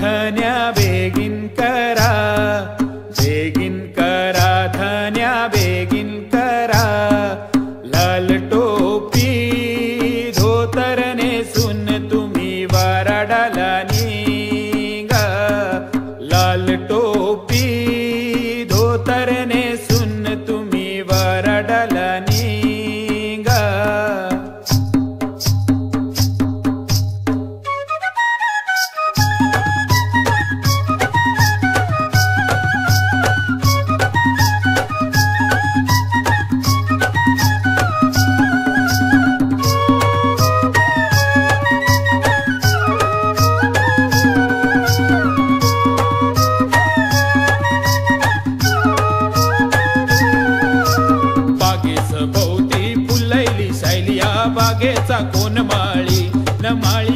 धन्या बेगिन करा, बेगिन करा धन्या बेगिन करा। लाल टोपी धोतर नेसून तुम्ही वराडाला निघा। लाल टोपी धोतर नेसून तुम्ही वराडाला निघा। बागेचा कोण माळी न माळी